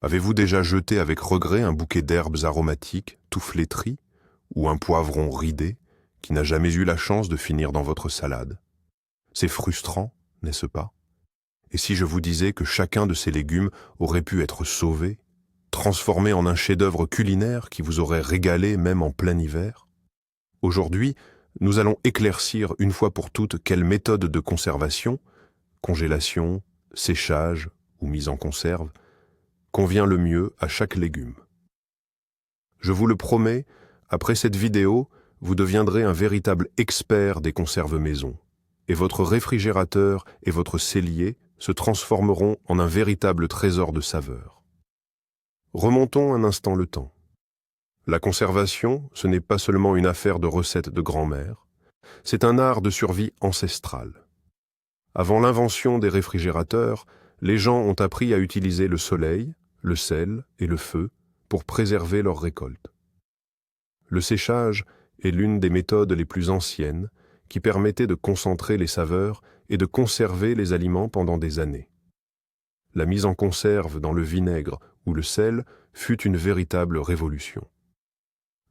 Avez-vous déjà jeté avec regret un bouquet d'herbes aromatiques, tout flétri, ou un poivron ridé, qui n'a jamais eu la chance de finir dans votre salade? C'est frustrant, n'est-ce pas? Et si je vous disais que chacun de ces légumes aurait pu être sauvé, transformé en un chef-d'œuvre culinaire qui vous aurait régalé même en plein hiver? Aujourd'hui, nous allons éclaircir une fois pour toutes quelle méthode de conservation, congélation, séchage ou mise en conserve, convient le mieux à chaque légume. Je vous le promets, après cette vidéo, vous deviendrez un véritable expert des conserves maison, et votre réfrigérateur et votre cellier se transformeront en un véritable trésor de saveurs. Remontons un instant le temps. La conservation, ce n'est pas seulement une affaire de recettes de grand-mère, c'est un art de survie ancestral. Avant l'invention des réfrigérateurs, les gens ont appris à utiliser le soleil, le sel et le feu pour préserver leurs récoltes. Le séchage est l'une des méthodes les plus anciennes qui permettait de concentrer les saveurs et de conserver les aliments pendant des années. La mise en conserve dans le vinaigre ou le sel fut une véritable révolution.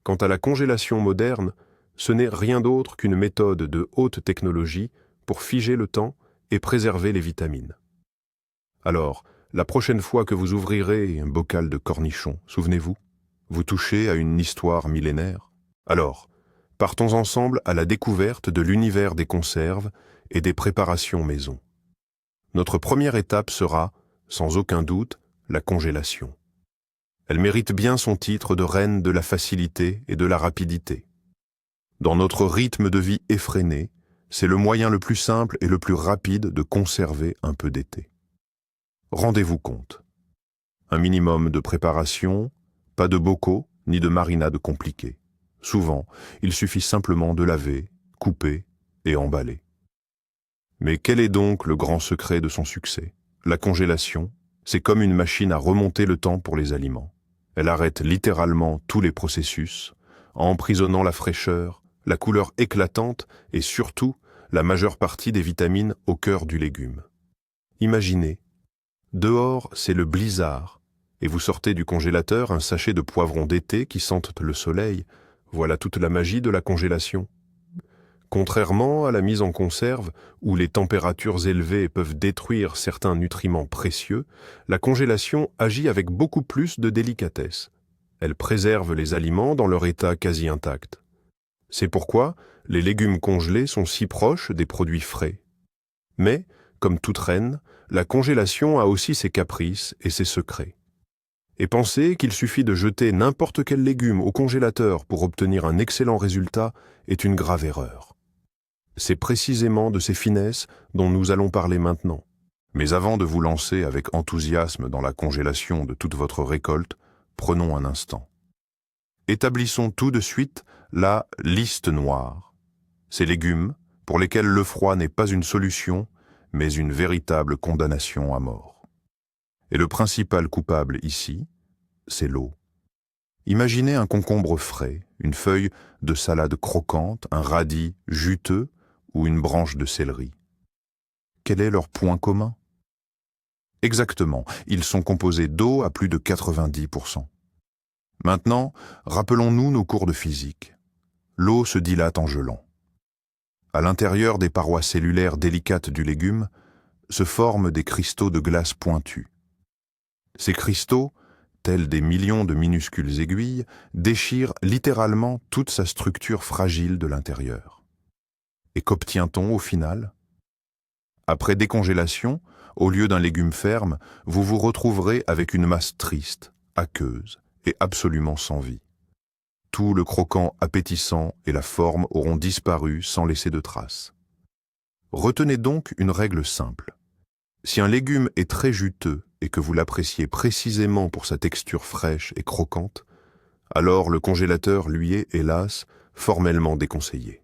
Quant à la congélation moderne, ce n'est rien d'autre qu'une méthode de haute technologie pour figer le temps et préserver les vitamines. Alors, la prochaine fois que vous ouvrirez un bocal de cornichons, souvenez-vous, vous touchez à une histoire millénaire. Alors, partons ensemble à la découverte de l'univers des conserves et des préparations maison. Notre première étape sera, sans aucun doute, la congélation. Elle mérite bien son titre de reine de la facilité et de la rapidité. Dans notre rythme de vie effréné, c'est le moyen le plus simple et le plus rapide de conserver un peu d'été. Rendez-vous compte. Un minimum de préparation, pas de bocaux ni de marinade compliquée. Souvent, il suffit simplement de laver, couper et emballer. Mais quel est donc le grand secret de son succès? La congélation, c'est comme une machine à remonter le temps pour les aliments. Elle arrête littéralement tous les processus, en emprisonnant la fraîcheur, la couleur éclatante et surtout la majeure partie des vitamines au cœur du légume. Imaginez, dehors c'est le blizzard, et vous sortez du congélateur un sachet de poivrons d'été qui sentent le soleil. Voilà toute la magie de la congélation. Contrairement à la mise en conserve, où les températures élevées peuvent détruire certains nutriments précieux, la congélation agit avec beaucoup plus de délicatesse. Elle préserve les aliments dans leur état quasi intact. C'est pourquoi les légumes congelés sont si proches des produits frais. Mais, comme toute reine, la congélation a aussi ses caprices et ses secrets. Et penser qu'il suffit de jeter n'importe quel légume au congélateur pour obtenir un excellent résultat est une grave erreur. C'est précisément de ces finesses dont nous allons parler maintenant. Mais avant de vous lancer avec enthousiasme dans la congélation de toute votre récolte, prenons un instant. Établissons tout de suite la liste noire. Ces légumes, pour lesquels le froid n'est pas une solution, mais une véritable condamnation à mort. Et le principal coupable ici, c'est l'eau. Imaginez un concombre frais, une feuille de salade croquante, un radis juteux ou une branche de céleri. Quel est leur point commun? Exactement, ils sont composés d'eau à plus de 90%. Maintenant, rappelons-nous nos cours de physique. L'eau se dilate en gelant. À l'intérieur des parois cellulaires délicates du légume se forment des cristaux de glace pointus. Ces cristaux, tels des millions de minuscules aiguilles, déchirent littéralement toute sa structure fragile de l'intérieur. Et qu'obtient-on au final? Après décongélation, au lieu d'un légume ferme, vous vous retrouverez avec une masse triste, aqueuse et absolument sans vie. Tout le croquant appétissant et la forme auront disparu sans laisser de traces. Retenez donc une règle simple. Si un légume est très juteux et que vous l'appréciez précisément pour sa texture fraîche et croquante, alors le congélateur lui est, hélas, formellement déconseillé.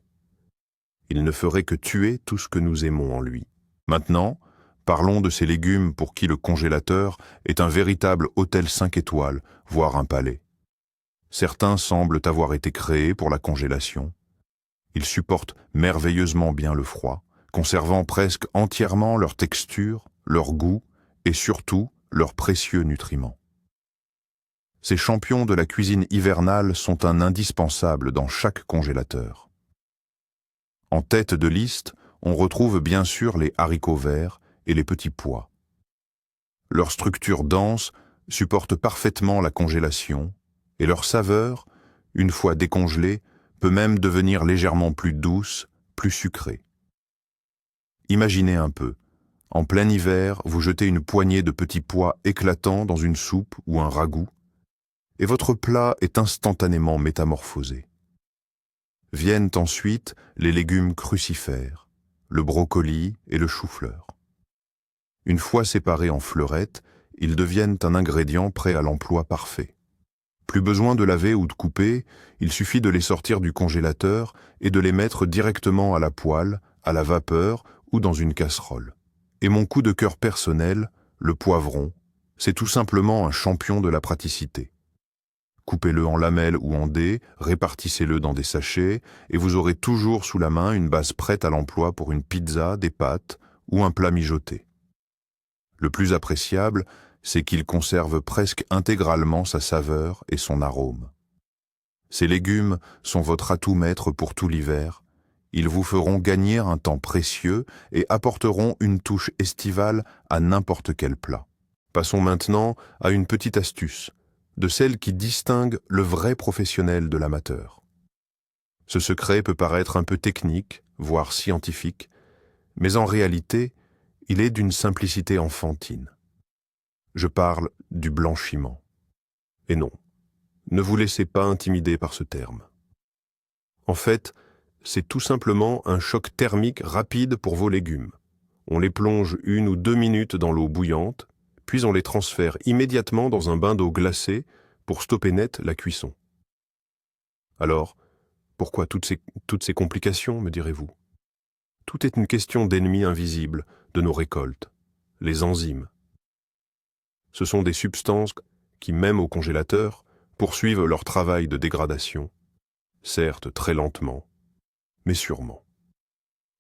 Il ne ferait que tuer tout ce que nous aimons en lui. Maintenant, parlons de ces légumes pour qui le congélateur est un véritable hôtel 5 étoiles, voire un palais. Certains semblent avoir été créés pour la congélation. Ils supportent merveilleusement bien le froid, conservant presque entièrement leur texture, leur goût et surtout leurs précieux nutriments. Ces champions de la cuisine hivernale sont un indispensable dans chaque congélateur. En tête de liste, on retrouve bien sûr les haricots verts et les petits pois. Leur structure dense supporte parfaitement la congélation et leur saveur, une fois décongelée, peut même devenir légèrement plus douce, plus sucrée. Imaginez un peu, en plein hiver, vous jetez une poignée de petits pois éclatants dans une soupe ou un ragoût, et votre plat est instantanément métamorphosé. Viennent ensuite les légumes crucifères, le brocoli et le chou-fleur. Une fois séparés en fleurettes, ils deviennent un ingrédient prêt à l'emploi parfait. Plus besoin de laver ou de couper, il suffit de les sortir du congélateur et de les mettre directement à la poêle, à la vapeur ou dans une casserole. Et mon coup de cœur personnel, le poivron, c'est tout simplement un champion de la praticité. Coupez-le en lamelles ou en dés, répartissez-le dans des sachets et vous aurez toujours sous la main une base prête à l'emploi pour une pizza, des pâtes ou un plat mijoté. Le plus appréciable, c'est qu'il conserve presque intégralement sa saveur et son arôme. Ces légumes sont votre atout maître pour tout l'hiver. Ils vous feront gagner un temps précieux et apporteront une touche estivale à n'importe quel plat. Passons maintenant à une petite astuce, de celle qui distingue le vrai professionnel de l'amateur. Ce secret peut paraître un peu technique, voire scientifique, mais en réalité, il est d'une simplicité enfantine. Je parle du blanchiment. Et non, ne vous laissez pas intimider par ce terme. En fait, c'est tout simplement un choc thermique rapide pour vos légumes. On les plonge 1 ou 2 minutes dans l'eau bouillante, puis on les transfère immédiatement dans un bain d'eau glacée pour stopper net la cuisson. Alors, pourquoi toutes ces complications, me direz-vous? Tout est une question d'ennemis invisibles de nos récoltes, les enzymes. Ce sont des substances qui, même au congélateur, poursuivent leur travail de dégradation, certes très lentement, mais sûrement.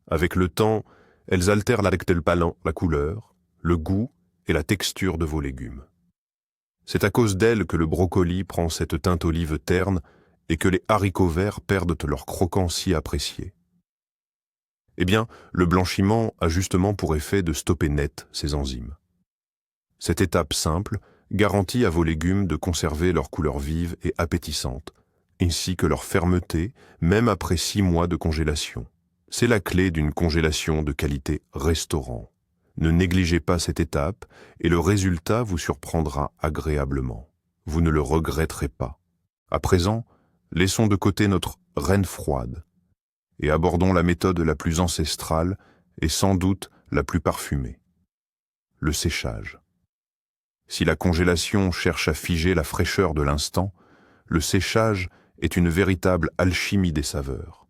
Avec le temps, elles altèrent la couleur, le goût et la texture de vos légumes. C'est à cause d'elles que le brocoli prend cette teinte olive terne et que les haricots verts perdent leur croquant si apprécié. Eh bien, le blanchiment a justement pour effet de stopper net ces enzymes. Cette étape simple garantit à vos légumes de conserver leur couleur vive et appétissante, ainsi que leur fermeté, même après 6 mois de congélation. C'est la clé d'une congélation de qualité restaurant. Ne négligez pas cette étape et le résultat vous surprendra agréablement. Vous ne le regretterez pas. À présent, laissons de côté notre reine froide et abordons la méthode la plus ancestrale et sans doute la plus parfumée. Le séchage. Si la congélation cherche à figer la fraîcheur de l'instant, le séchage est une véritable alchimie des saveurs.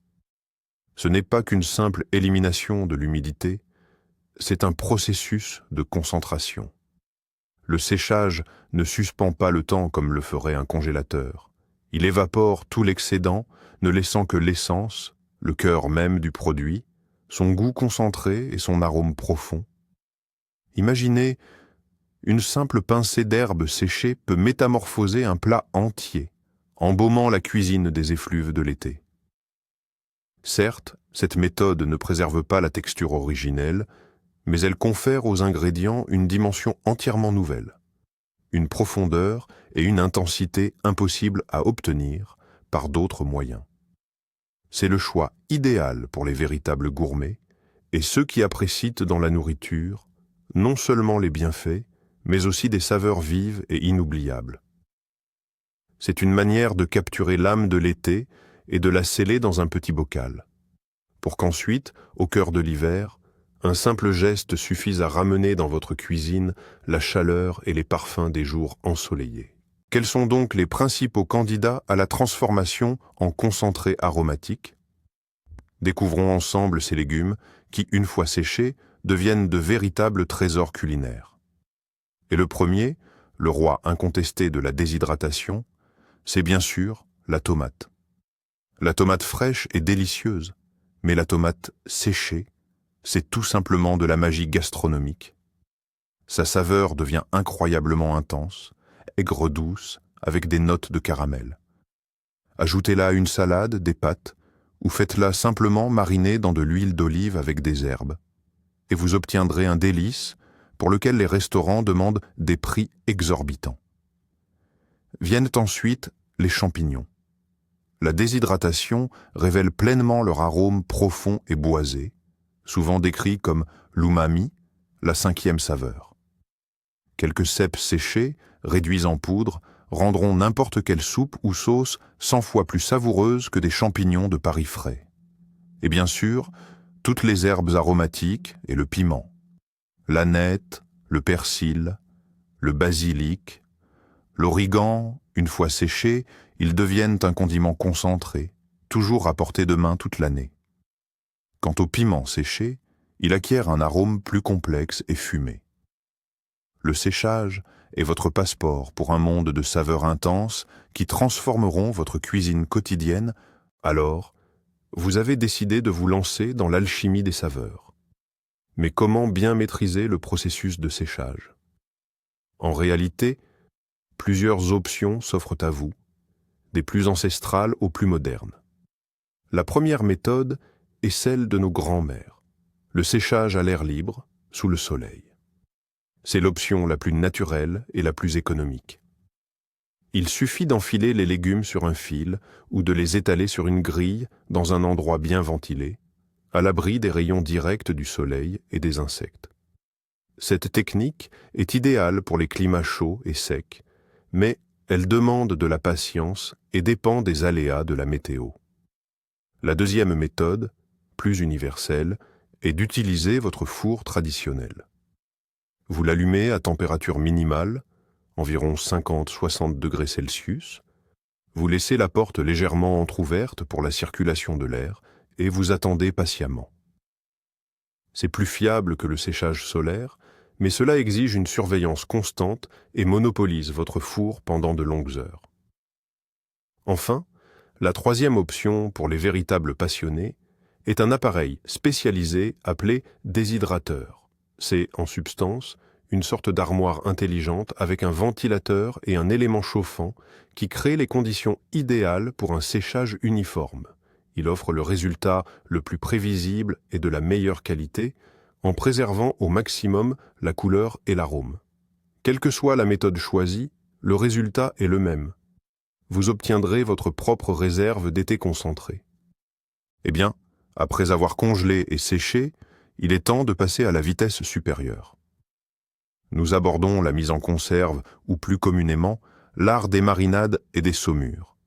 Ce n'est pas qu'une simple élimination de l'humidité, c'est un processus de concentration. Le séchage ne suspend pas le temps comme le ferait un congélateur. Il évapore tout l'excédent, ne laissant que l'essence, le cœur même du produit, son goût concentré et son arôme profond. Imaginez, une simple pincée d'herbe séchée peut métamorphoser un plat entier, embaumant la cuisine des effluves de l'été. Certes, cette méthode ne préserve pas la texture originelle, mais elle confère aux ingrédients une dimension entièrement nouvelle, une profondeur et une intensité impossibles à obtenir par d'autres moyens. C'est le choix idéal pour les véritables gourmets et ceux qui apprécient dans la nourriture non seulement les bienfaits, mais aussi des saveurs vives et inoubliables. C'est une manière de capturer l'âme de l'été et de la sceller dans un petit bocal, pour qu'ensuite, au cœur de l'hiver, un simple geste suffise à ramener dans votre cuisine la chaleur et les parfums des jours ensoleillés. Quels sont donc les principaux candidats à la transformation en concentré aromatique? Découvrons ensemble ces légumes qui, une fois séchés, deviennent de véritables trésors culinaires. Et le premier, le roi incontesté de la déshydratation, c'est bien sûr la tomate. La tomate fraîche est délicieuse, mais la tomate séchée, c'est tout simplement de la magie gastronomique. Sa saveur devient incroyablement intense, aigre-douce, avec des notes de caramel. Ajoutez-la à une salade, des pâtes, ou faites-la simplement mariner dans de l'huile d'olive avec des herbes. Et vous obtiendrez un délice pour lequel les restaurants demandent des prix exorbitants. Viennent ensuite les champignons. La déshydratation révèle pleinement leur arôme profond et boisé, souvent décrit comme l'umami, la cinquième saveur. Quelques cèpes séchés, réduits en poudre, rendront n'importe quelle soupe ou sauce 100 fois plus savoureuse que des champignons de Paris frais. Et bien sûr, toutes les herbes aromatiques et le piment. L'aneth, le persil, le basilic, l'origan, une fois séchés, ils deviennent un condiment concentré, toujours à portée de main toute l'année. Quant au piment séché, il acquiert un arôme plus complexe et fumé. Le séchage est votre passeport pour un monde de saveurs intenses qui transformeront votre cuisine quotidienne. Alors, vous avez décidé de vous lancer dans l'alchimie des saveurs. Mais comment bien maîtriser le processus de séchage? En réalité, plusieurs options s'offrent à vous, des plus ancestrales aux plus modernes. La première méthode est celle de nos grands-mères, le séchage à l'air libre, sous le soleil. C'est l'option la plus naturelle et la plus économique. Il suffit d'enfiler les légumes sur un fil ou de les étaler sur une grille dans un endroit bien ventilé, à l'abri des rayons directs du soleil et des insectes. Cette technique est idéale pour les climats chauds et secs, mais elle demande de la patience et dépend des aléas de la météo. La deuxième méthode, plus universelle, est d'utiliser votre four traditionnel. Vous l'allumez à température minimale, environ 50-60 degrés Celsius. Vous laissez la porte légèrement entr'ouverte pour la circulation de l'air et vous attendez patiemment. C'est plus fiable que le séchage solaire, mais cela exige une surveillance constante et monopolise votre four pendant de longues heures. Enfin, la troisième option pour les véritables passionnés est un appareil spécialisé appelé déshydrateur. C'est, en substance, une sorte d'armoire intelligente avec un ventilateur et un élément chauffant qui crée les conditions idéales pour un séchage uniforme. Il offre le résultat le plus prévisible et de la meilleure qualité, en préservant au maximum la couleur et l'arôme. Quelle que soit la méthode choisie, le résultat est le même. Vous obtiendrez votre propre réserve d'été concentré. Eh bien, après avoir congelé et séché, il est temps de passer à la vitesse supérieure. Nous abordons la mise en conserve, ou plus communément, l'art des marinades et des saumures.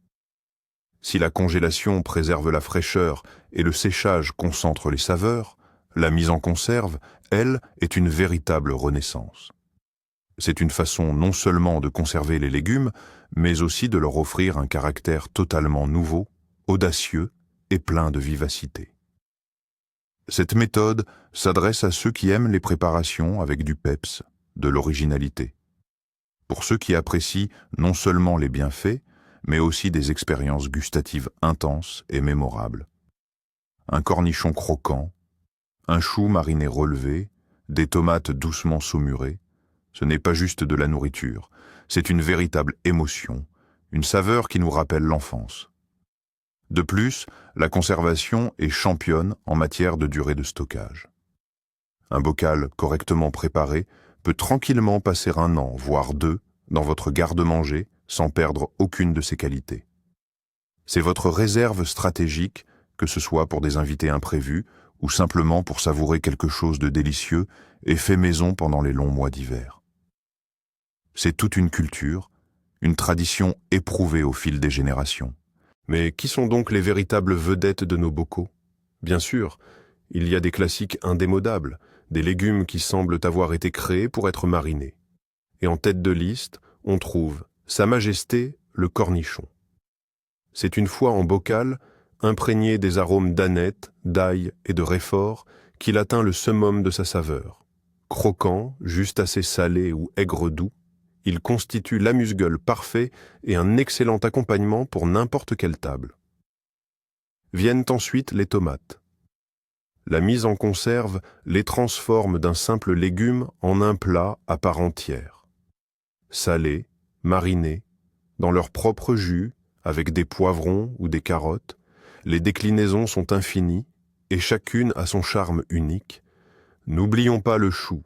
Si la congélation préserve la fraîcheur et le séchage concentre les saveurs, la mise en conserve, elle, est une véritable renaissance. C'est une façon non seulement de conserver les légumes, mais aussi de leur offrir un caractère totalement nouveau, audacieux et plein de vivacité. Cette méthode s'adresse à ceux qui aiment les préparations avec du peps, de l'originalité. Pour ceux qui apprécient non seulement les bienfaits, mais aussi des expériences gustatives intenses et mémorables. Un cornichon croquant, un chou mariné relevé, des tomates doucement saumurées, ce n'est pas juste de la nourriture, c'est une véritable émotion, une saveur qui nous rappelle l'enfance. De plus, la conservation est championne en matière de durée de stockage. Un bocal correctement préparé peut tranquillement passer 1 an, voire 2, dans votre garde-manger sans perdre aucune de ses qualités. C'est votre réserve stratégique, que ce soit pour des invités imprévus ou simplement pour savourer quelque chose de délicieux et fait maison pendant les longs mois d'hiver. C'est toute une culture, une tradition éprouvée au fil des générations. Mais qui sont donc les véritables vedettes de nos bocaux? Bien sûr, il y a des classiques indémodables, des légumes qui semblent avoir été créés pour être marinés. Et en tête de liste, on trouve Sa Majesté le cornichon. C'est une fois en bocal, imprégné des arômes d'aneth, d'ail et de réfort, qu'il atteint le summum de sa saveur. Croquant, juste assez salé ou aigre doux, il constitue l'amuse-gueule parfait et un excellent accompagnement pour n'importe quelle table. Viennent ensuite les tomates. La mise en conserve les transforme d'un simple légume en un plat à part entière. Salé, mariné, dans leur propre jus, avec des poivrons ou des carottes. Les déclinaisons sont infinies et chacune a son charme unique. N'oublions pas le chou.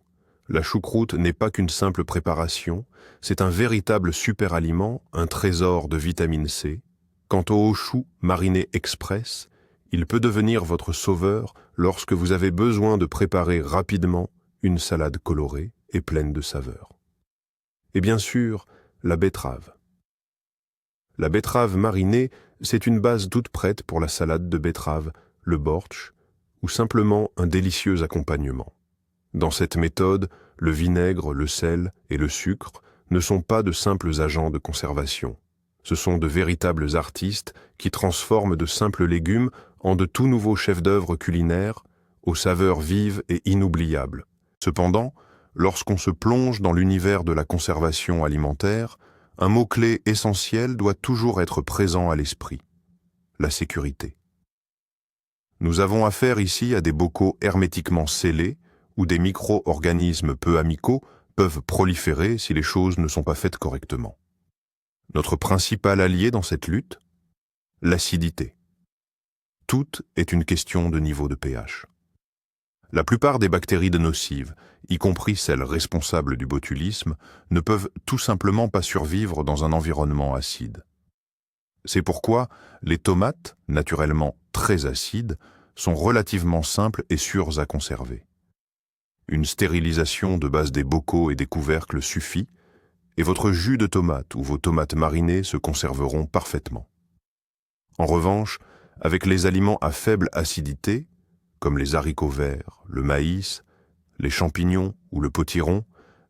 La choucroute n'est pas qu'une simple préparation, c'est un véritable superaliment, un trésor de vitamine C. Quant au chou mariné express, il peut devenir votre sauveur lorsque vous avez besoin de préparer rapidement une salade colorée et pleine de saveurs. Et bien sûr, la betterave. La betterave marinée, c'est une base toute prête pour la salade de betterave, le bortsch, ou simplement un délicieux accompagnement. Dans cette méthode, le vinaigre, le sel et le sucre ne sont pas de simples agents de conservation. Ce sont de véritables artistes qui transforment de simples légumes en de tout nouveaux chefs-d'œuvre culinaires, aux saveurs vives et inoubliables. Cependant, lorsqu'on se plonge dans l'univers de la conservation alimentaire, un mot-clé essentiel doit toujours être présent à l'esprit: la sécurité. Nous avons affaire ici à des bocaux hermétiquement scellés, où des micro-organismes peu amicaux peuvent proliférer si les choses ne sont pas faites correctement. Notre principal allié dans cette lutte? L'acidité. Tout est une question de niveau de pH. La plupart des bactéries nocives, y compris celles responsables du botulisme, ne peuvent tout simplement pas survivre dans un environnement acide. C'est pourquoi les tomates, naturellement très acides, sont relativement simples et sûres à conserver. Une stérilisation de base des bocaux et des couvercles suffit, et votre jus de tomate ou vos tomates marinées se conserveront parfaitement. En revanche, avec les aliments à faible acidité, comme les haricots verts, le maïs, les champignons ou le potiron,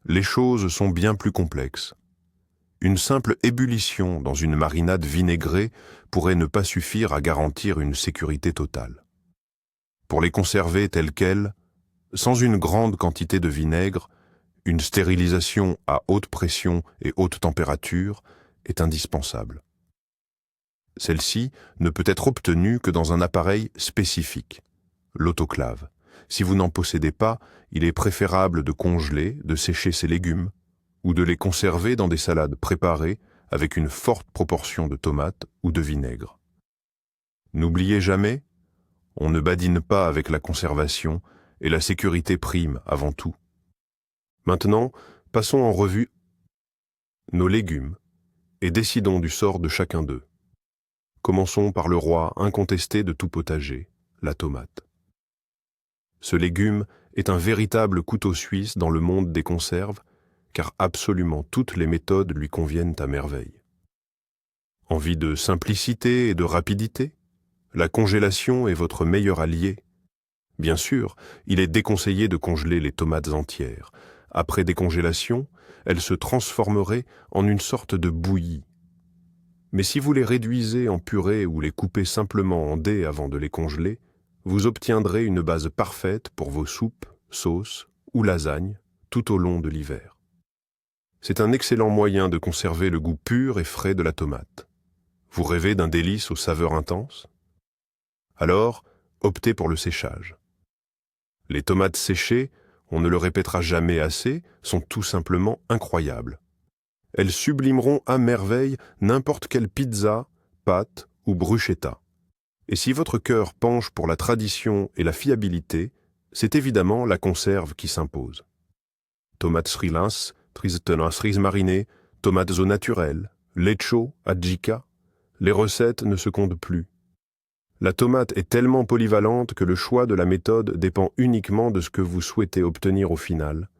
les choses sont bien plus complexes. Une simple ébullition dans une marinade vinaigrée pourrait ne pas suffire à garantir une sécurité totale. Pour les conserver telles quelles, sans une grande quantité de vinaigre, une stérilisation à haute pression et haute température est indispensable. Celle-ci ne peut être obtenue que dans un appareil spécifique, l'autoclave. Si vous n'en possédez pas, il est préférable de congeler, de sécher ces légumes, ou de les conserver dans des salades préparées avec une forte proportion de tomates ou de vinaigre. N'oubliez jamais, on ne badine pas avec la conservation et la sécurité prime avant tout. Maintenant, passons en revue nos légumes et décidons du sort de chacun d'eux. Commençons par le roi incontesté de tout potager, la tomate. Ce légume est un véritable couteau suisse dans le monde des conserves, car absolument toutes les méthodes lui conviennent à merveille. Envie de simplicité et de rapidité? La congélation est votre meilleur allié. Bien sûr, il est déconseillé de congeler les tomates entières. Après décongélation, elles se transformeraient en une sorte de bouillie. Mais si vous les réduisez en purée ou les coupez simplement en dés avant de les congeler, vous obtiendrez une base parfaite pour vos soupes, sauces ou lasagnes tout au long de l'hiver. C'est un excellent moyen de conserver le goût pur et frais de la tomate. Vous rêvez d'un délice aux saveurs intenses? Alors, optez pour le séchage. Les tomates séchées, on ne le répétera jamais assez, sont tout simplement incroyables. Elles sublimeront à merveille n'importe quelle pizza, pâte ou bruschetta. Et si votre cœur penche pour la tradition et la fiabilité, c'est évidemment la conserve qui s'impose. Tomates srilans, tomates marinées, tomates au naturel, lecho, adjika, les recettes ne se comptent plus. La tomate est tellement polyvalente que le choix de la méthode dépend uniquement de ce que vous souhaitez obtenir au final,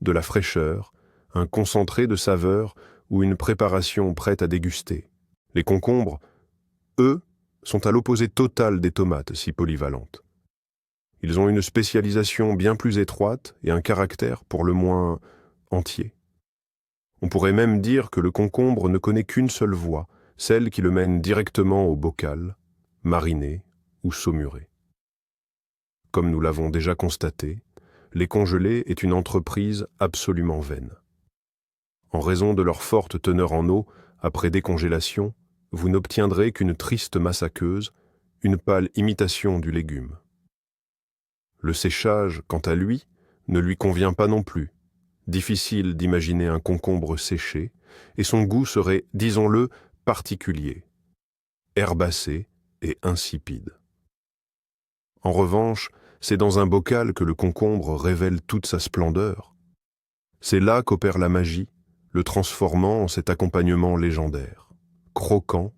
de la fraîcheur, un concentré de saveur ou une préparation prête à déguster. Les concombres, eux, sont à l'opposé total des tomates si polyvalentes. Ils ont une spécialisation bien plus étroite et un caractère pour le moins entier. On pourrait même dire que le concombre ne connaît qu'une seule voie, celle qui le mène directement au bocal, mariné ou saumuré. Comme nous l'avons déjà constaté, les congeler est une entreprise absolument vaine. En raison de leur forte teneur en eau, après décongélation, vous n'obtiendrez qu'une triste masse aqueuse, une pâle imitation du légume. Le séchage, quant à lui, ne lui convient pas non plus. Difficile d'imaginer un concombre séché, et son goût serait, disons-le, particulier, herbacé et insipide. En revanche, c'est dans un bocal que le concombre révèle toute sa splendeur. C'est là qu'opère la magie, le transformant en cet accompagnement légendaire, croquant,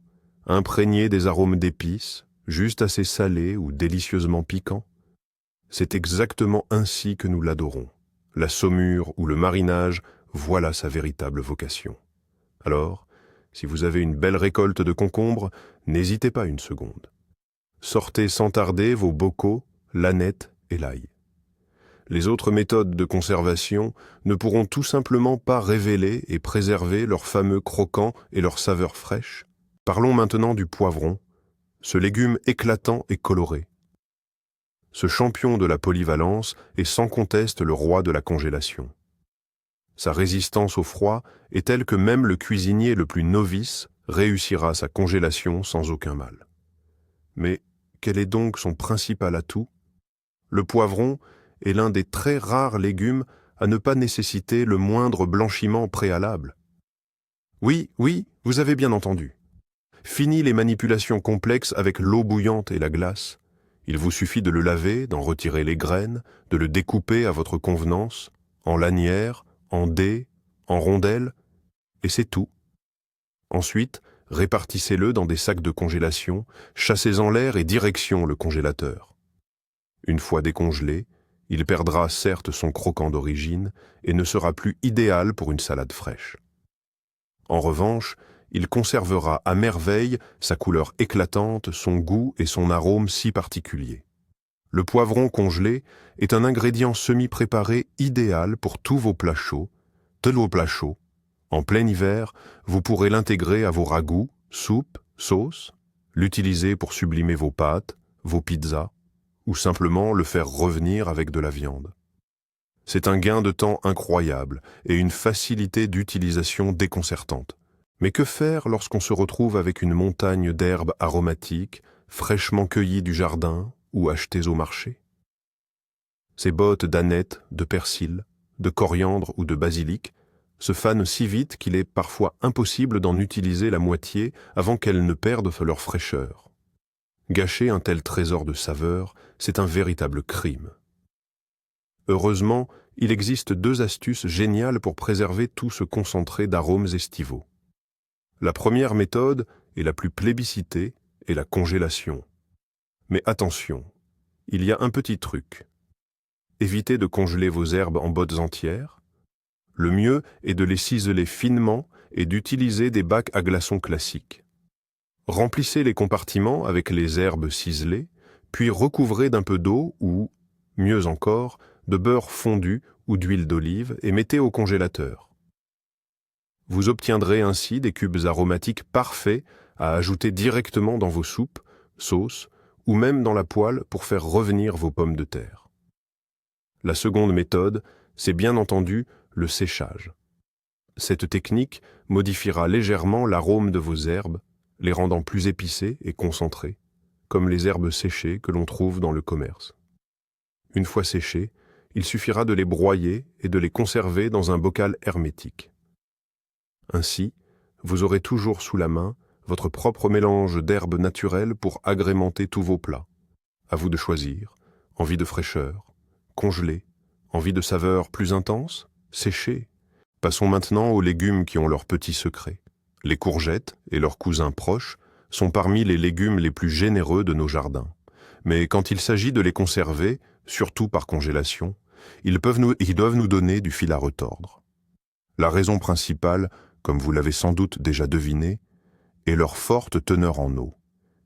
imprégné des arômes d'épices, juste assez salé ou délicieusement piquant. C'est exactement ainsi que nous l'adorons. La saumure ou le marinage, voilà sa véritable vocation. Alors, si vous avez une belle récolte de concombres, n'hésitez pas une seconde. Sortez sans tarder vos bocaux, l'ânette et l'ail. Les autres méthodes de conservation ne pourront tout simplement pas révéler et préserver leur fameux croquant et leur saveur fraîche. Parlons maintenant du poivron, ce légume éclatant et coloré. Ce champion de la polyvalence est sans conteste le roi de la congélation. Sa résistance au froid est telle que même le cuisinier le plus novice réussira sa congélation sans aucun mal. Mais quel est donc son principal atout? Le poivron est l'un des très rares légumes à ne pas nécessiter le moindre blanchiment préalable. Oui, vous avez bien entendu. Fini les manipulations complexes avec l'eau bouillante et la glace. Il vous suffit de le laver, d'en retirer les graines, de le découper à votre convenance, en lanières, en dés, en rondelles, et c'est tout. Ensuite, répartissez-le dans des sacs de congélation, chassez-en l'air et direction le congélateur. Une fois décongelé, il perdra certes son croquant d'origine et ne sera plus idéal pour une salade fraîche. En revanche, il conservera à merveille sa couleur éclatante, son goût et son arôme si particuliers. Le poivron congelé est un ingrédient semi-préparé idéal pour tous vos plats chauds, En plein hiver, vous pourrez l'intégrer à vos ragoûts, soupes, sauces, l'utiliser pour sublimer vos pâtes, vos pizzas, ou simplement le faire revenir avec de la viande. C'est un gain de temps incroyable et une facilité d'utilisation déconcertante. Mais que faire lorsqu'on se retrouve avec une montagne d'herbes aromatiques, fraîchement cueillies du jardin ou achetées au marché? Ces bottes d'aneth, de persil, de coriandre ou de basilic se fanent si vite qu'il est parfois impossible d'en utiliser la moitié avant qu'elles ne perdent leur fraîcheur. Gâcher un tel trésor de saveurs, c'est un véritable crime. Heureusement, il existe 2 astuces géniales pour préserver tout ce concentré d'arômes estivaux. La première méthode, et la plus plébiscitée, est la congélation. Mais attention, il y a un petit truc. Évitez de congeler vos herbes en bottes entières. Le mieux est de les ciseler finement et d'utiliser des bacs à glaçons classiques. Remplissez les compartiments avec les herbes ciselées, puis recouvrez d'un peu d'eau ou, mieux encore, de beurre fondu ou d'huile d'olive et mettez au congélateur. Vous obtiendrez ainsi des cubes aromatiques parfaits à ajouter directement dans vos soupes, sauces ou même dans la poêle pour faire revenir vos pommes de terre. La seconde méthode, c'est bien entendu le séchage. Cette technique modifiera légèrement l'arôme de vos herbes, les rendant plus épicées et concentrées, comme les herbes séchées que l'on trouve dans le commerce. Une fois séchées, il suffira de les broyer et de les conserver dans un bocal hermétique. Ainsi, vous aurez toujours sous la main votre propre mélange d'herbes naturelles pour agrémenter tous vos plats. À vous de choisir, envie de fraîcheur, congelé, envie de saveur plus intense, séché. Passons maintenant aux légumes qui ont leurs petits secrets. Les courgettes et leurs cousins proches sont parmi les légumes les plus généreux de nos jardins. Mais quand il s'agit de les conserver, surtout par congélation, ils doivent nous donner du fil à retordre. La raison principale, comme vous l'avez sans doute déjà deviné, est leur forte teneur en eau.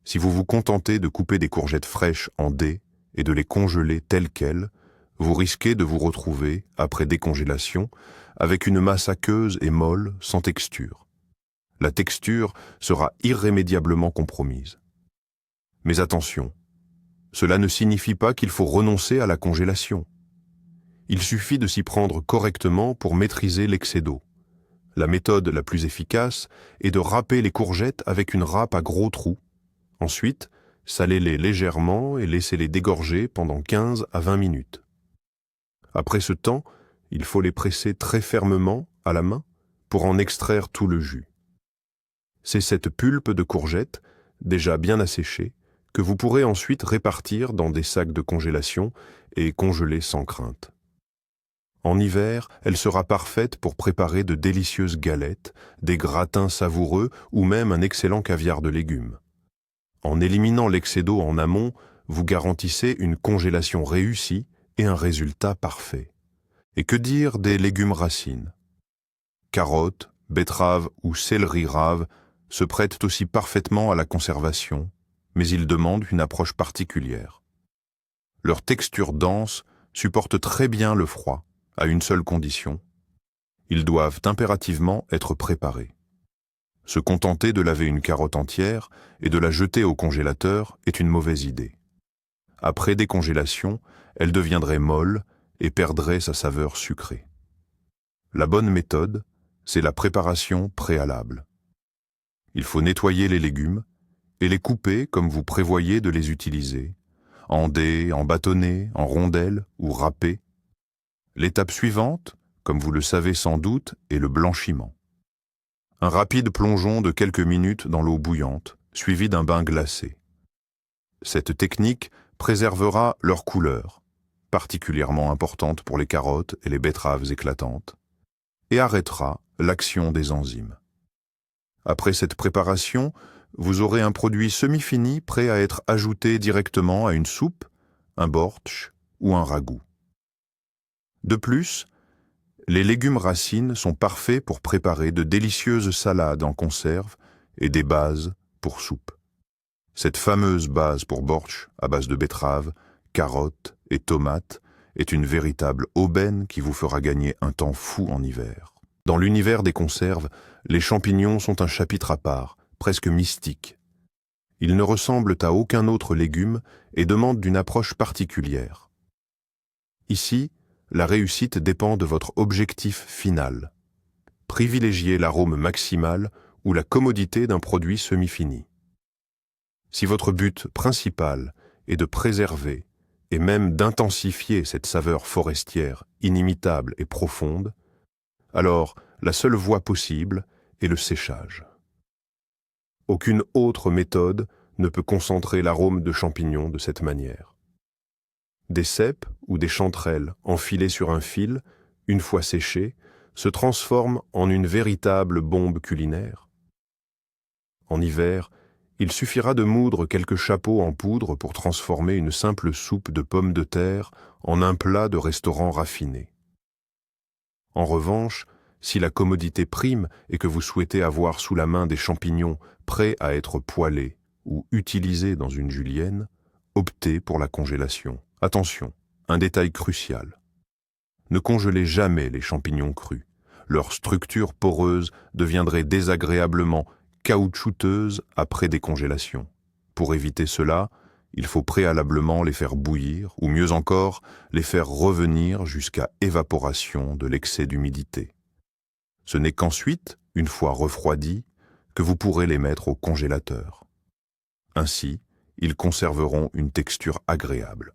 Si vous vous contentez de couper des courgettes fraîches en dés et de les congeler telles quelles, vous risquez de vous retrouver, après décongélation, avec une masse aqueuse et molle, sans texture. La texture sera irrémédiablement compromise. Mais attention, cela ne signifie pas qu'il faut renoncer à la congélation. Il suffit de s'y prendre correctement pour maîtriser l'excès d'eau. La méthode la plus efficace est de râper les courgettes avec une râpe à gros trous. Ensuite, salez-les légèrement et laissez-les dégorger pendant 15 à 20 minutes. Après ce temps, il faut les presser très fermement à la main pour en extraire tout le jus. C'est cette pulpe de courgette, déjà bien asséchée, que vous pourrez ensuite répartir dans des sacs de congélation et congeler sans crainte. En hiver, elle sera parfaite pour préparer de délicieuses galettes, des gratins savoureux ou même un excellent caviar de légumes. En éliminant l'excès d'eau en amont, vous garantissez une congélation réussie et un résultat parfait. Et que dire des légumes racines? Carottes, betteraves ou céleri rave se prêtent aussi parfaitement à la conservation, mais ils demandent une approche particulière. Leur texture dense supporte très bien le froid, à une seule condition. Ils doivent impérativement être préparés. Se contenter de laver une carotte entière et de la jeter au congélateur est une mauvaise idée. Après décongélation, elle deviendrait molle et perdrait sa saveur sucrée. La bonne méthode, c'est la préparation préalable. Il faut nettoyer les légumes et les couper comme vous prévoyez de les utiliser, en dés, en bâtonnets, en rondelles ou râpés. L'étape suivante, comme vous le savez sans doute, est le blanchiment. Un rapide plongeon de quelques minutes dans l'eau bouillante, suivi d'un bain glacé. Cette technique préservera leur couleur, particulièrement importante pour les carottes et les betteraves éclatantes, et arrêtera l'action des enzymes. Après cette préparation, vous aurez un produit semi-fini prêt à être ajouté directement à une soupe, un bortsch ou un ragoût. De plus, les légumes racines sont parfaits pour préparer de délicieuses salades en conserve et des bases pour soupe. Cette fameuse base pour bortsch à base de betteraves, carottes et tomates est une véritable aubaine qui vous fera gagner un temps fou en hiver. Dans l'univers des conserves, les champignons sont un chapitre à part, presque mystique. Ils ne ressemblent à aucun autre légume et demandent d'une approche particulière. Ici, la réussite dépend de votre objectif final. Privilégiez l'arôme maximal ou la commodité d'un produit semi-fini. Si votre but principal est de préserver et même d'intensifier cette saveur forestière inimitable et profonde, alors la seule voie possible est le séchage. Aucune autre méthode ne peut concentrer l'arôme de champignons de cette manière. Des cèpes ou des chanterelles enfilées sur un fil, une fois séchées, se transforment en une véritable bombe culinaire. En hiver, il suffira de moudre quelques chapeaux en poudre pour transformer une simple soupe de pommes de terre en un plat de restaurant raffiné. En revanche, si la commodité prime et que vous souhaitez avoir sous la main des champignons prêts à être poêlés ou utilisés dans une julienne, optez pour la congélation. Attention, un détail crucial. Ne congelez jamais les champignons crus. Leur structure poreuse deviendrait désagréablement caoutchouteuse après décongélation. Pour éviter cela, il faut préalablement les faire bouillir, ou mieux encore, les faire revenir jusqu'à évaporation de l'excès d'humidité. Ce n'est qu'ensuite, une fois refroidis, que vous pourrez les mettre au congélateur. Ainsi, ils conserveront une texture agréable.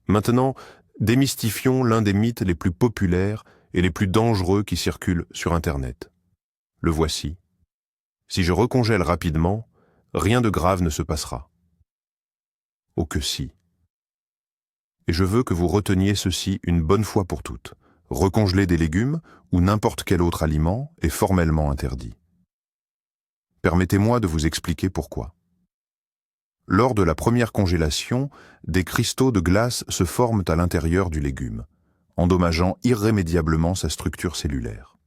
Maintenant, démystifions l'un des mythes les plus populaires et les plus dangereux qui circulent sur Internet. Le voici. Si je recongèle rapidement, rien de grave ne se passera. Oh que si. Et je veux que vous reteniez ceci une bonne fois pour toutes. Recongeler des légumes ou n'importe quel autre aliment est formellement interdit. Permettez-moi de vous expliquer pourquoi. Lors de la première congélation, des cristaux de glace se forment à l'intérieur du légume, endommageant irrémédiablement sa structure cellulaire.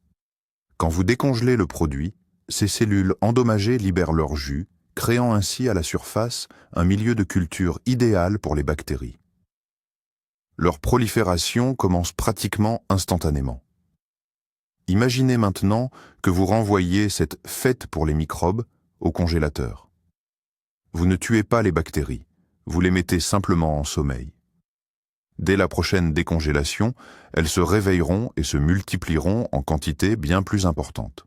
Quand vous décongelez le produit, ces cellules endommagées libèrent leur jus, créant ainsi à la surface un milieu de culture idéal pour les bactéries. Leur prolifération commence pratiquement instantanément. Imaginez maintenant que vous renvoyez cette fête pour les microbes au congélateur. Vous ne tuez pas les bactéries, vous les mettez simplement en sommeil. Dès la prochaine décongélation, elles se réveilleront et se multiplieront en quantité bien plus importante.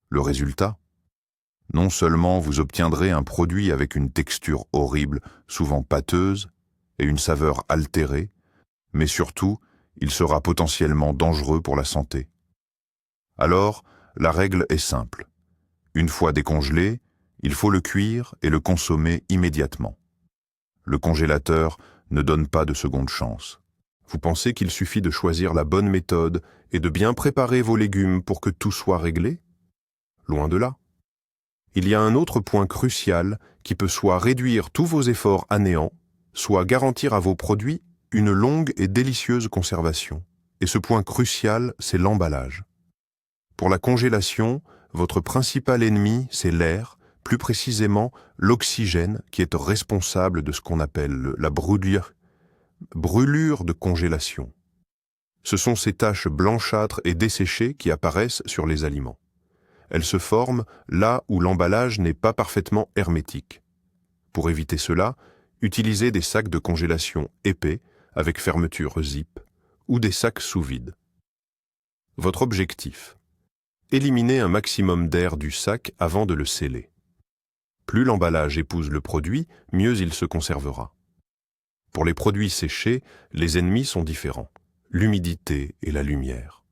Le résultat? Non seulement vous obtiendrez un produit avec une texture horrible, souvent pâteuse, et une saveur altérée, mais surtout, il sera potentiellement dangereux pour la santé. Alors, la règle est simple. Une fois décongelé, il faut le cuire et le consommer immédiatement. Le congélateur ne donne pas de seconde chance. Vous pensez qu'il suffit de choisir la bonne méthode et de bien préparer vos légumes pour que tout soit réglé? Loin de là. Il y a un autre point crucial qui peut soit réduire tous vos efforts à néant, soit garantir à vos produits une longue et délicieuse conservation. Et ce point crucial, c'est l'emballage. Pour la congélation, votre principal ennemi, c'est l'air, plus précisément l'oxygène qui est responsable de ce qu'on appelle la brûlure de congélation. Ce sont ces taches blanchâtres et desséchées qui apparaissent sur les aliments. Elles se forment là où l'emballage n'est pas parfaitement hermétique. Pour éviter cela, utilisez des sacs de congélation épais avec fermeture zip ou des sacs sous vide. Votre objectif: éliminer un maximum d'air du sac avant de le sceller. Plus l'emballage épouse le produit, mieux il se conservera. Pour les produits séchés, les ennemis sont différents: l'humidité et la lumière.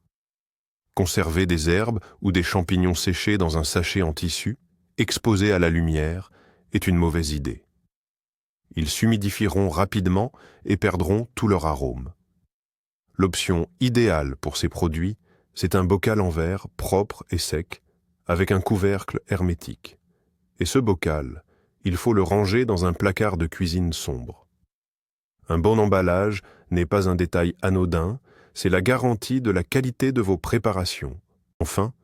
Conserver des herbes ou des champignons séchés dans un sachet en tissu, exposés à la lumière, est une mauvaise idée. Ils s'humidifieront rapidement et perdront tout leur arôme. L'option idéale pour ces produits, c'est un bocal en verre propre et sec, avec un couvercle hermétique. Et ce bocal, il faut le ranger dans un placard de cuisine sombre. Un bon emballage n'est pas un détail anodin, c'est la garantie de la qualité de vos préparations. Enfin,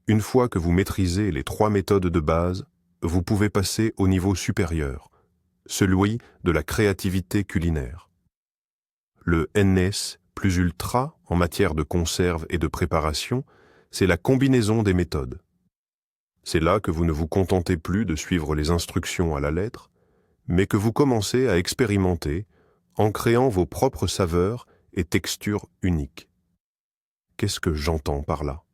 une fois que vous maîtrisez les 3 méthodes de base, vous pouvez passer au niveau supérieur, celui de la créativité culinaire. Le NS plus ultra en matière de conserve et de préparation, c'est la combinaison des méthodes. C'est là que vous ne vous contentez plus de suivre les instructions à la lettre, mais que vous commencez à expérimenter en créant vos propres saveurs et textures uniques. Qu'est-ce que j'entends par là?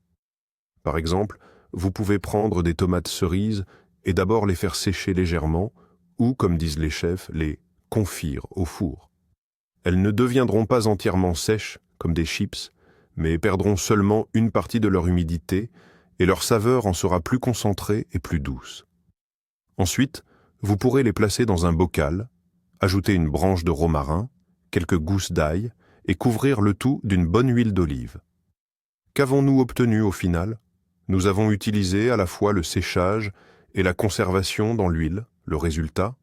Par exemple, vous pouvez prendre des tomates cerises et d'abord les faire sécher légèrement, ou, comme disent les chefs, les confire au four. Elles ne deviendront pas entièrement sèches, comme des chips, mais perdront seulement une partie de leur humidité, et leur saveur en sera plus concentrée et plus douce. Ensuite, vous pourrez les placer dans un bocal, ajouter une branche de romarin, quelques gousses d'ail, et couvrir le tout d'une bonne huile d'olive. Qu'avons-nous obtenu au final? Nous avons utilisé à la fois le séchage et la conservation dans l'huile. Le résultat?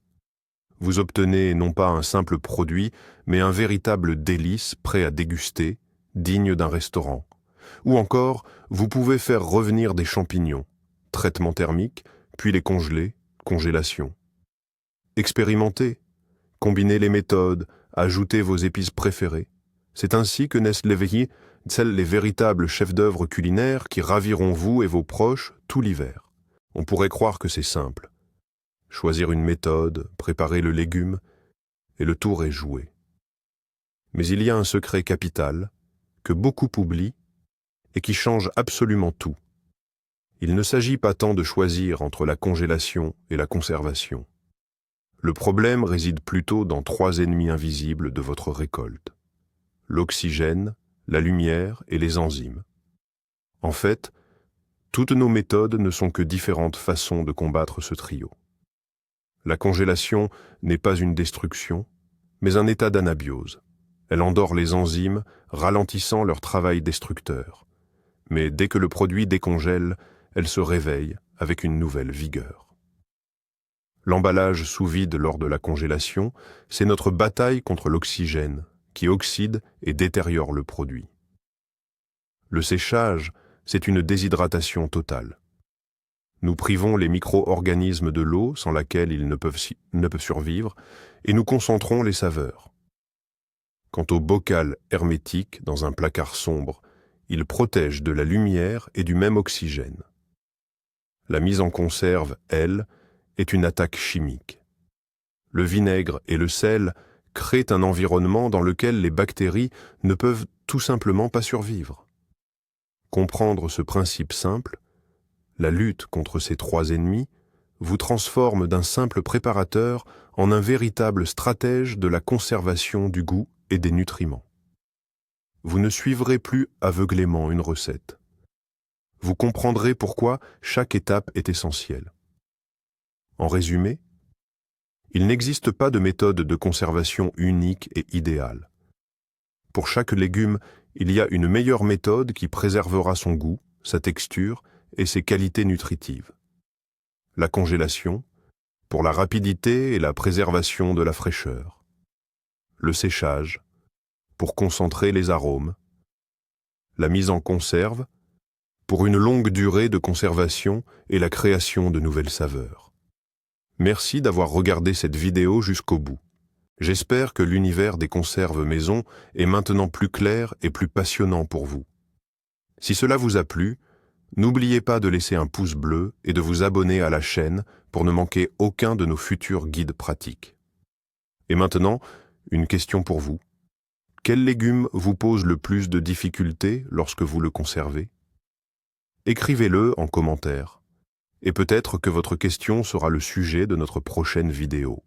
Vous obtenez non pas un simple produit, mais un véritable délice prêt à déguster, digne d'un restaurant. Ou encore, vous pouvez faire revenir des champignons, traitement thermique, puis les congeler, congélation. Expérimentez, combinez les méthodes, ajoutez vos épices préférées. C'est ainsi que naissent les véritables chefs-d'œuvre culinaires qui raviront vous et vos proches tout l'hiver. On pourrait croire que c'est simple. Choisir une méthode, préparer le légume, et le tour est joué. Mais il y a un secret capital que beaucoup oublient et qui change absolument tout. Il ne s'agit pas tant de choisir entre la congélation et la conservation. Le problème réside plutôt dans 3 ennemis invisibles de votre récolte: l'oxygène, la lumière et les enzymes. En fait, toutes nos méthodes ne sont que différentes façons de combattre ce trio. La congélation n'est pas une destruction, mais un état d'anabiose. Elle endort les enzymes, ralentissant leur travail destructeur. Mais dès que le produit décongèle, elle se réveille avec une nouvelle vigueur. L'emballage sous vide lors de la congélation, c'est notre bataille contre l'oxygène, qui oxyde et détériore le produit. Le séchage, c'est une déshydratation totale. Nous privons les micro-organismes de l'eau sans laquelle ils ne peuvent survivre, et nous concentrons les saveurs. Quant au bocal hermétique dans un placard sombre, il protège de la lumière et du même oxygène. La mise en conserve, elle, est une attaque chimique. Le vinaigre et le sel créent un environnement dans lequel les bactéries ne peuvent tout simplement pas survivre. Comprendre ce principe simple, la lutte contre ces 3 ennemis, vous transforme d'un simple préparateur en un véritable stratège de la conservation du goût et des nutriments. Vous ne suivrez plus aveuglément une recette. vous comprendrez pourquoi chaque étape est essentielle. En résumé, il n'existe pas de méthode de conservation unique et idéale. Pour chaque légume, il y a une meilleure méthode qui préservera son goût, sa texture et ses qualités nutritives. La congélation, pour la rapidité et la préservation de la fraîcheur. Le séchage, pour concentrer les arômes. La mise en conserve, pour une longue durée de conservation et la création de nouvelles saveurs. Merci d'avoir regardé cette vidéo jusqu'au bout. J'espère que l'univers des conserves maison est maintenant plus clair et plus passionnant pour vous. Si cela vous a plu, n'oubliez pas de laisser un pouce bleu et de vous abonner à la chaîne pour ne manquer aucun de nos futurs guides pratiques. Et maintenant, une question pour vous. Quel légume vous pose le plus de difficultés lorsque vous le conservez? Écrivez-le en commentaire. Et peut-être que votre question sera le sujet de notre prochaine vidéo.